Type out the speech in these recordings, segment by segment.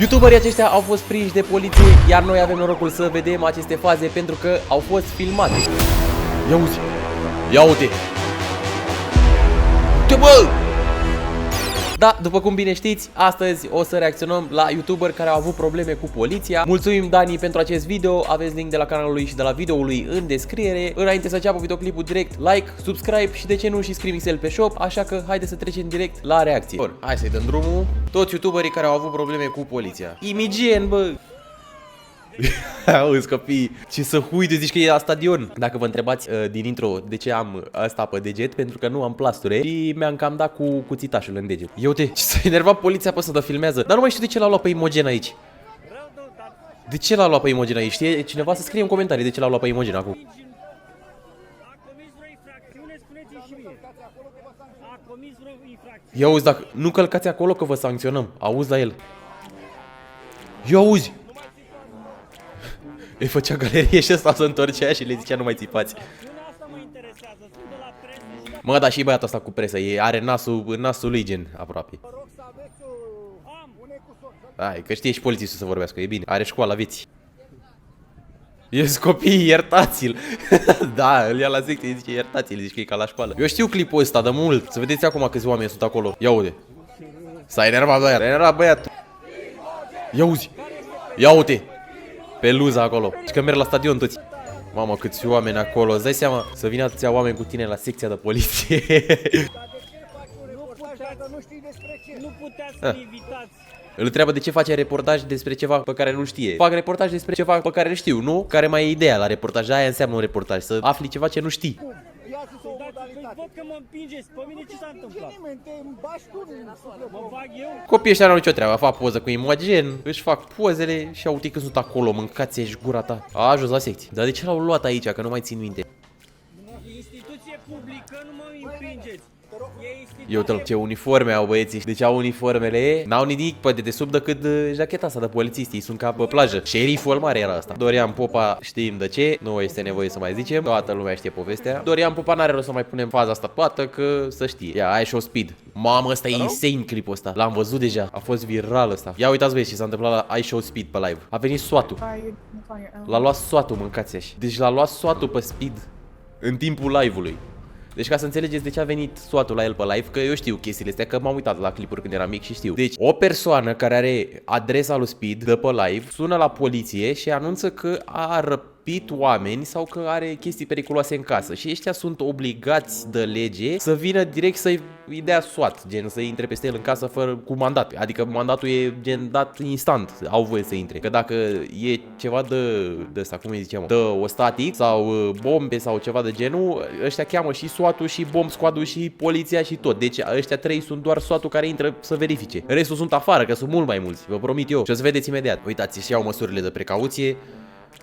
YouTuberii aceștia au fost prinși de poliție, iar noi avem norocul să vedem aceste faze pentru că au fost filmate. Ia uzi! Ia uite! Uite, bă! Da, după cum bine știți, astăzi o să reacționăm la YouTuberi care au avut probleme cu poliția. Mulțumim Dani pentru acest video, aveți link de la canalul lui și de la videoul lui în descriere. Înainte să înceapă videoclipul direct, like, subscribe și de ce nu și ScreamXL pe shop, așa că haideți să trecem direct la reacție. Bun, hai să-i dăm drumul. Toți YouTuberii care au avut probleme cu poliția. Imigen, bă! Auzi copii, ce să huide, zici că e la stadion. Dacă vă întrebați din intro de ce am asta pe deget, pentru că nu am plasture și mi-am cam dat cu cuțitașul în deget. Eu te, ce s-a enervat poliția pe să filmează. Dar nu mai știu de ce l-a luat pe Imogen aici. De ce l-a luat pe Imogen aici? Știe cineva să scrie în comentarii de ce l-a luat pe Imogen acum. Ia auzi, dacă nu călcați acolo că vă sancționăm. Auzi la el. Ia auzi. Îi făcea galerie și ăsta se întorcea și le zicea nu mai țipați. Mă, dar și băiatul ăsta cu presă, are nasul lui gen aproape. Hai, că știe și polițistul să vorbească, e bine. Are școala vieții. Ies copii, iertați-l. Da, îl ia la secție, zice iertați-l, zice că e ca la școală. Eu știu clipul ăsta de mult. Să vedeți acum câți oameni sunt acolo. Ia uite. S-a enervat băiatul. S-a enervat băiatul. Ia uzi. Ia uite. Pe luza acolo. Și că merg la stadion toți. Mamă, câți oameni acolo. Îți dai seama să vină atâția oameni cu tine la secția de poliție. Nu puteați să-mi invitați. Îl întreabă de ce face reportaj despre ceva pe care nu știe. Fac reportaj despre ceva pe care știu, nu? Care mai e ideea la reportaj. Aia înseamnă un reportaj, să afli ceva ce nu știi. Văd că mă împingeți. Pe mine ce s-a întâmplat? Mă bag eu? Copiii ăștia n-au nicio treabă. Fac poză cu Imogen, își fac pozele și uite că sunt acolo. Mâncați-și gura ta. A ajuns la secție. Dar de ce l-au luat aici, că nu mai țin minte? Instituție publică, nu mă împingeți. Eu uite ce uniforme au băieții. Deci au uniformele, n-au nimic pe dedesubt decât jacheta asta de polițist. Ei sunt ca pe plajă. Șeriful mare era asta. Dorian Popa, știm de ce, nu este nevoie să mai zicem. Toată lumea știe povestea. Dorian Popa n-are rost să mai punem faza asta toată, că să știe. Ia, I Show Speed. Mamă, ăsta e insane clipul ăsta. L-am văzut deja. A fost viral ăsta. Ia uitați băieți ce s-a întâmplat la I Show Speed pe live. A venit SWAT-ul. L-a luat SWAT-ul, mâncați așa. Deci l-a luat SWAT-ul pe Speed în timpul live-ului. Deci ca să înțelegeți de ce a venit SWAT-ul la el pe live, că eu știu chestiile astea, că m-am uitat la clipuri când eram mic și știu. Deci o persoană care are adresa lui Speed de pe live sună la poliție și anunță că a răpit oameni sau că are chestii periculoase în casă. Și ăștia sunt obligați de lege să vină direct să-i dea SWAT, gen să intre peste el în casă fără cu mandat. Adică mandatul e gen dat instant, au voie să intre. Că dacă e ceva de asta, cum îi ziceam, de ostatic sau bombe sau ceva de genul, ăștia cheamă și SWAT-ul și bomb squad-ul și poliția și tot. Deci ăștia trei sunt doar SWAT-ul care intră să verifice. Restul sunt afară, că sunt mult mai mulți, vă promit eu. Și o să vedeți imediat. Uitați, și iau măsurile de precauție.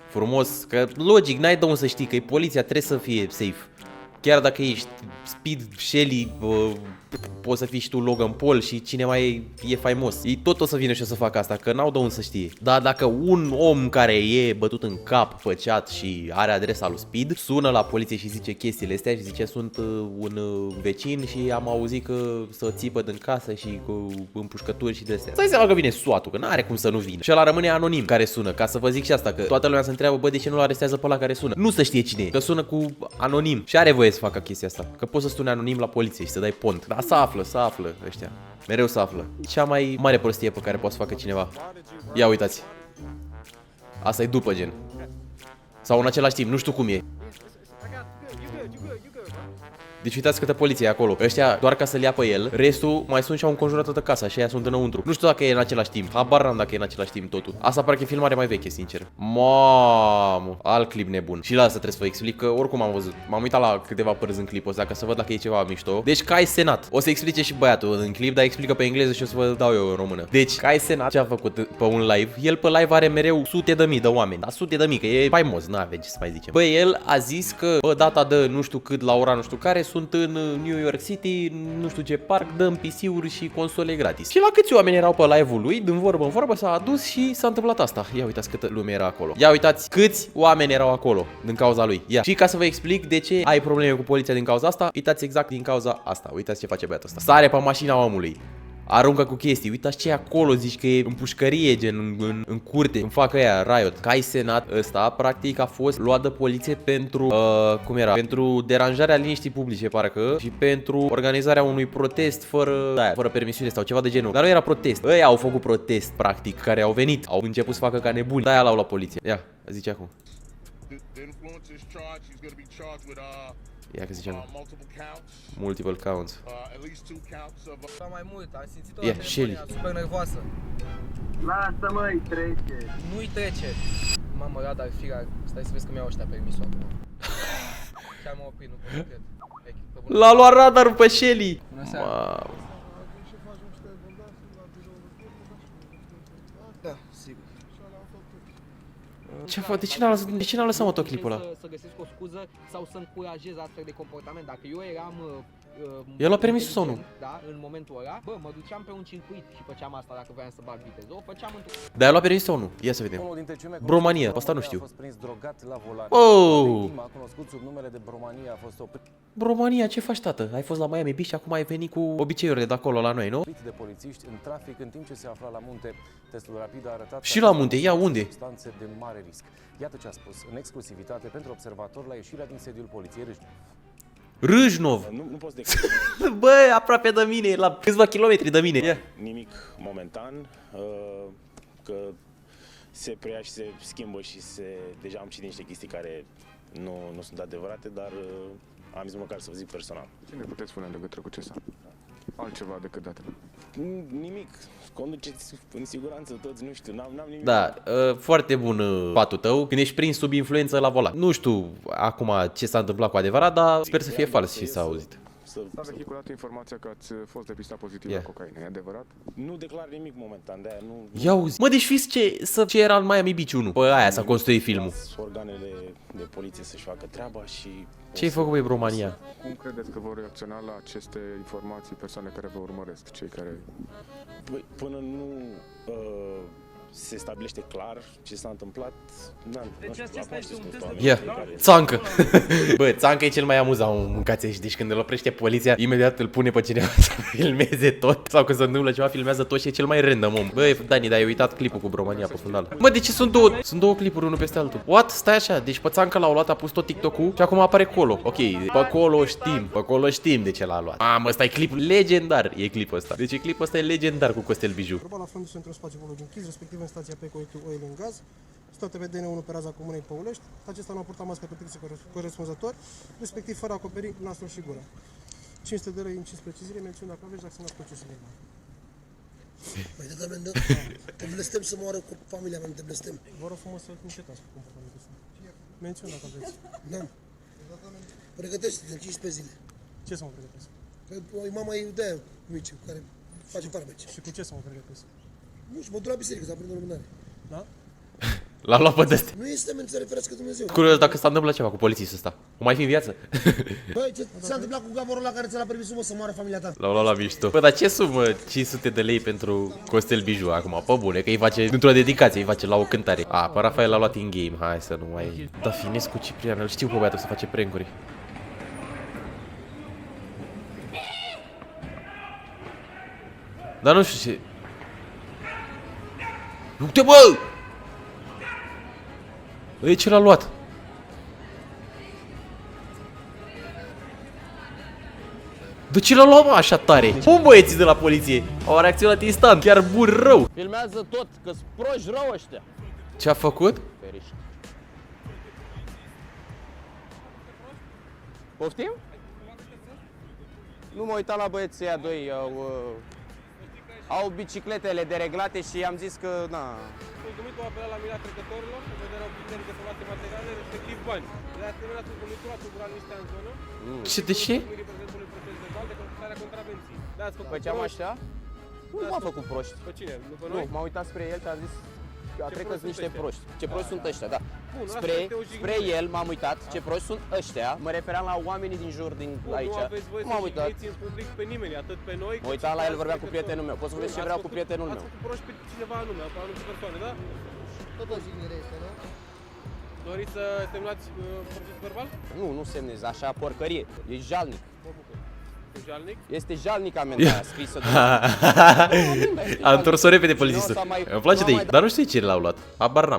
Frumos, că logic, n-ai de unde să știi că e poliția, trebuie să fie safe. Chiar dacă ești Speed, Shelly, poți să fii și tu Logan Paul și cine mai e faimos. Ei tot o să vină și o să facă asta, că n-au de unde să știe. Dar dacă un om care e bătut în cap pe chat și are adresa lui Speed, sună la poliție și zice chestiile astea și zice sunt un vecin și am auzit că să țipă din casă și cu împușcături și de astea. Stai seama că vine SWAT-ul, că n-are cum să nu vină. Și ăla rămâne anonim care sună, ca să vă zic și asta, că toată lumea se întreabă, bă, de ce nu-l arestează pe ăla care sună? Nu să știe cine e, că sună cu anonim și are voie să facă chestia asta, că poți să suni anonim la poliție și să dai pont. Dar să află ăștia. Mereu să află. Cea mai mare prostie pe care poate să facă cineva. Ia uitați. Asta e după gen. Sau în același timp, nu știu cum e. Deci uitați câtă poliție e acolo. Ăștia doar ca să-l ia pe el. Restul mai sunt și au înconjurat toată casa și aia sunt înăuntru. Nu știu dacă e în același timp. Habar n-am dacă e în același timp totul. Asta parcă e filmare mai veche, sincer. Mamă, alt clip nebun. Și la asta trebuie să vă explic că oricum am văzut. M-am uitat la câteva părți în clipul ăsta ca să văd dacă e ceva mișto. Deci Cai Senat. O să explice și băiatul în clip, dar explică pe engleză și o să vă dau eu în română. Deci Cai Senat ce a făcut pe un live? El pe live are mereu sute de mii de oameni. Dar sute de mii, că e faimos, n-avem ce să mai zicem. Băi, el a zis că pe data de nu știu cât la ora nu știu care sunt în New York City, nu știu ce parc, dăm PC-uri și console gratis. Și la câți oameni erau pe live-ul lui, din vorbă în vorbă, s-a adus și s-a întâmplat asta. Ia uitați câtă lume era acolo. Ia uitați câți oameni erau acolo din cauza lui. Ia. Și ca să vă explic de ce ai probleme cu poliția din cauza asta, uitați exact din cauza asta. Uitați ce face băiatul ăsta. Sare pe mașina omului. aruncă cu chestii. Uitați ce e acolo, zici că e în pușcărie, gen în curte, îmi fac ăia Riot. Cai Senat ăsta, practic, a fost luat de poliție pentru, cum era? Pentru deranjarea liniștii publice, parcă, și pentru organizarea unui protest fără permisiune sau ceva de genul. Dar nu era protest. Ăia au făcut protest, practic, care au venit, au început să facă ca nebuni. De-aia l-au luat poliție. Ia, zice acum. Ia că zicem. Multiple counts. La mai mult, am simțit-o Ia, Shelly. super nervoasă. Lasă măi, trece. Nu-i trece. Mamă, radar, firar. Stai să vezi că mi-au ăștia permisul acum. Chiar m-au oprit, nu pot să cred. L-a luat radarul pe Shelly. Bună seara. Mamă. Da, sigur. Ce fac? De ce n-a lăsat mă tot clipul ăla? Să găsesc o scuză sau să încurajez astfel de comportament. Dacă eu eram El a permis sau nu? Da, în momentul ăla, bă, mă duceam pe un circuit și făceam asta dacă voiam să bag viteză. O făceam într-un... Dar el a permis sau nu? Ia să vedem. Bromania, asta nu știu. A fost prins drogat la volan. Oh! Victima, cunoscut sub numele de Bromania, a fost oprit Bromania, ce faci, tată? Ai fost la Miami Beach și acum ai venit cu obiceiurile de acolo la noi, nu? de polițiști în trafic în timp ce se afla la munte. Testul rapid a arătat Și la munte, ia unde? Substanțe de mare risc. Iată ce a spus în exclusivitate pentru observator la ieșirea din sediul poliției Râșnov. Râșnov! Nu poți decât Bă, aproape de mine, la câțiva kilometri de mine. Ia. nimic momentan, că se preia și se schimbă și deja am citit niște chestii care nu sunt adevărate, dar am zis măcar să vă zic personal. Ce ne puteți spune în legătură cu ce s-a? Altceva decât datele. Nimic, conduceți în siguranță toți, nu știu, n-am nimic. Da, foarte bun patul tău când ești prins sub influență la volan. Nu știu acum ce s-a întâmplat cu adevărat, dar sper să fie fals și s-a auzit. S-a vehiculat informația că ați fost depistat pozitiv la cocaină, e adevărat? Nu declar nimic momentan, de-aia nu... Ia uzi. Mă, deci fiți ce era în Miami Beach 1. Pe aia s-a construit filmul. Organele de poliție să-și facă treaba și... Ce-ai făcut, băi, Bromania? Cum credeți că vor reacționa la aceste informații persoane care vă urmăresc, cei care... Păi, până nu se stabilește clar ce s-a întâmplat, Deci acesta este un test de... Ia, Țancă. Bă, Țancă e cel mai amuzant un mâncațești. Deci când îl oprește poliția, imediat îl pune pe cineva să filmeze tot. Sau când se întâmplă ceva, filmează tot și e cel mai random om. Bă, Dani, dar ai uitat clipul cu Bromania pe fundal. Mă, de ce sunt două clipuri unul peste altul? What? Stai așa, deci pe Țancă l-au luat, a pus tot TikTok-ul și acum apare Colo. Ok, pe Colo știm de ce l-a luat. Mamă, ăsta e clipul legendar, e clipul ăsta. Deci clipul ăsta e legendar cu Costel Biju. Proba la fondul într-un spațiu public închis, respectiv în stația pe Oil în Gaz, situată pe DN1 pe raza comunei Păulești. Acesta nu a purtat mască protecție corespunzător, respectiv fără a acoperi nasul și gura. 500 de lei în 5 precizire, mențiune dacă aveți, dacă semnați procesul legal. Mai dă amendă? Te blestem să moară cu familia mea, te blestem. Vă rog frumos să încetați cu comportamentul ăsta. Mențiune dacă aveți. Da. Pregătește-te în 15 zile. Ce să mă pregătesc? Păi mama e de-aia mici, care face farmeci. Și cu ce să mă pregătesc? Nu știu, mă duc la biserică să aprind o luminare. Da? L-a luat pe de-astea. Nu este amenință să referească Dumnezeu. Curios dacă s-a întâmplat ceva cu polițistul ăsta. O mai fi în viață? Băi, ce s-a întâmplat cu gavorul ăla care ți-a permis să moară familia ta? L-au luat la mișto. Bă, dar ce sumă 500 de lei pentru Costel Biju acum? Pe bune, că îi face într-o dedicație, îi face la o cântare. A, pe Rafael l-a luat in-game. Hai să nu mai... Da, Finescu Ciprian, îl știu pe băiatul să face prank-uri. Dar nu știu ce... Uite, bă! Băi, ce l-a luat? De ce l-a luat, mă, așa tare? Cum băieții de la poliție? Au reacționat instant, chiar bun rău. Filmează tot, că-s proști rău ăștia. Ce a făcut? Feriști. Poftim? Nu mă uitam la băieții ăia doi, au bicicletele dereglate și i-am zis că, na... Mulțumit, au apelat la mila trecătorilor, în vederea obținerii de formate materiale, respectiv bani. De asemenea, sunt conductura tulburat listea în zonă. Ce, de ce? Reprezentului proces verbal de confiscarea contravenții. Da-ți făcut Făceam proști. așa? Nu m-a făcut proști. Pe cine? Nu pe Nu, noi? m-am uitat spre el și am zis, a trecut proști niște sunt ăștia? proști. Ce proști sunt ăștia, da. Bun, asta Spre este o spre jignire. el m-am uitat, ce proști sunt ăștia. Mă refeream la oamenii din jur, din Bun, aici. nu aveți voie M-am să uitat. jigniți în public pe nimeni, atât pe noi. Mă uitam la el, vorbea cu prietenul meu. Poți să vedeți ce vreau cu prietenul meu. Ați făcut proști pe cineva anume, pe anumite persoane, da? Tot o jignire este, nu? Doriți să semnați proces verbal? Nu, nu semnez, așa porcărie. E jalnic. Este jalnic? Este jalnic amenda aia scrisă de... A întors-o repede polițistul. Nu o să mai- Îmi place nu de am ei, mai dar nu știu ce l-au luat. Habar n-am.